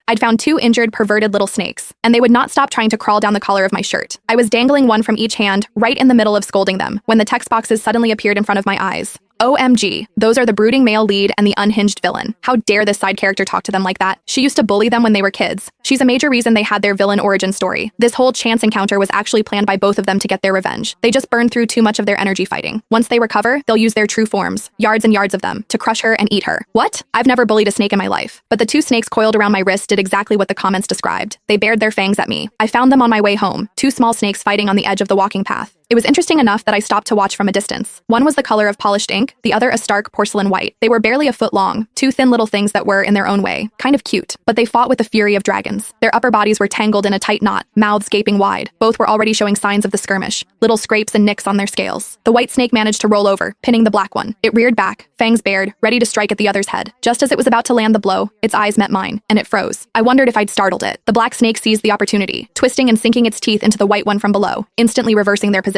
I'd found two injured, perverted little snakes, and they would not stop trying to crawl down the collar of my shirt. I was dangling one from each hand, right in the middle of scolding them, when the text boxes suddenly appeared in front of my eyes. OMG, those are the brooding male lead and the unhinged villain. How dare this side character talk to them like that? She used to bully them when they were kids. She's a major reason they had their villain origin story. This whole chance encounter was actually planned by both of them to get their revenge. They just burned through too much of their energy fighting. Once they recover, they'll use their true forms, yards and yards of them, to crush her and eat her. What? I've never bullied a snake in my life. But the two snakes coiled around my wrist did exactly what the comments described. They bared their fangs at me. I found them on my way home, two small snakes fighting on the edge of the walking path. It was interesting enough that I stopped to watch from a distance. One was the color of polished ink, the other a stark porcelain white. They were barely a foot long, two thin little things that were, in their own way, kind of cute, but they fought with the fury of dragons. Their upper bodies were tangled in a tight knot, mouths gaping wide. Both were already showing signs of the skirmish, little scrapes and nicks on their scales. The white snake managed to roll over, pinning the black one. It reared back, fangs bared, ready to strike at the other's head. Just as it was about to land the blow, its eyes met mine, and it froze. I wondered if I'd startled it. The black snake seized the opportunity, twisting and sinking its teeth into the white one from below, instantly reversing their positions.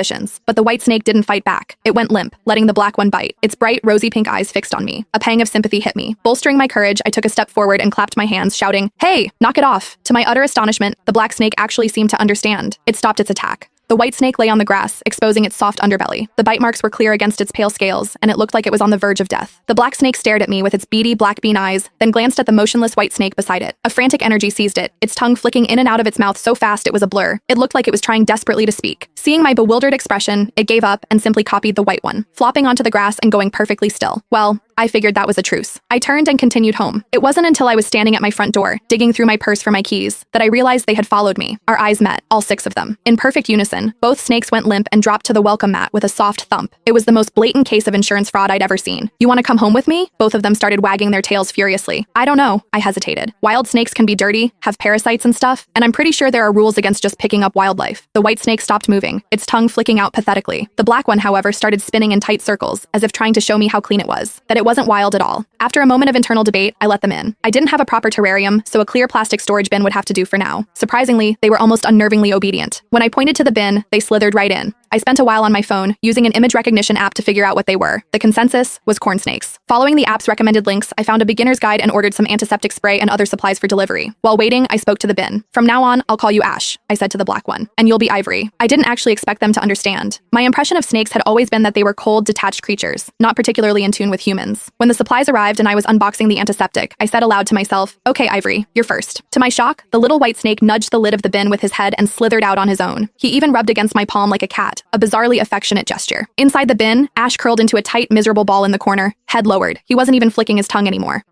But the white snake didn't fight back. It went limp, letting the black one bite, its bright, rosy pink eyes fixed on me. A pang of sympathy hit me. Bolstering my courage, I took a step forward and clapped my hands, shouting, "Hey, knock it off!" To my utter astonishment, the black snake actually seemed to understand. It stopped its attack. The white snake lay on the grass, exposing its soft underbelly. The bite marks were clear against its pale scales, and it looked like it was on the verge of death. The black snake stared at me with its beady black bean eyes, then glanced at the motionless white snake beside it. A frantic energy seized it, its tongue flicking in and out of its mouth so fast it was a blur. It looked like it was trying desperately to speak. Seeing my bewildered expression, it gave up and simply copied the white one, flopping onto the grass and going perfectly still. Well, I figured that was a truce. I turned and continued home. It wasn't until I was standing at my front door, digging through my purse for my keys, that I realized they had followed me. Our eyes met, all six of them. In perfect unison, both snakes went limp and dropped to the welcome mat with a soft thump. It was the most blatant case of insurance fraud I'd ever seen. "You want to come home with me?" Both of them started wagging their tails furiously. "I don't know," I hesitated. "Wild snakes can be dirty, have parasites and stuff, and I'm pretty sure there are rules against just picking up wildlife." The white snake stopped moving, its tongue flicking out pathetically. The black one, however, started spinning in tight circles, as if trying to show me how clean it was, that it wasn't wild at all. After a moment of internal debate, I let them in. I didn't have a proper terrarium, so a clear plastic storage bin would have to do for now. Surprisingly, they were almost unnervingly obedient. When I pointed to the bin, they slithered right in. I spent a while on my phone, using an image recognition app to figure out what they were. The consensus was corn snakes. Following the app's recommended links, I found a beginner's guide and ordered some antiseptic spray and other supplies for delivery. While waiting, I spoke to the bin. "From now on, I'll call you Ash," I said to the black one, "and you'll be Ivory." I didn't actually expect them to understand. My impression of snakes had always been that they were cold, detached creatures, not particularly in tune with humans. When the supplies arrived and I was unboxing the antiseptic, I said aloud to myself, "Okay, Ivory, you're first." To my shock, the little white snake nudged the lid of the bin with his head and slithered out on his own. He even rubbed against my palm like a cat, a bizarrely affectionate gesture. Inside the bin, Ash curled into a tight, miserable ball in the corner, head lowered. He wasn't even flicking his tongue anymore.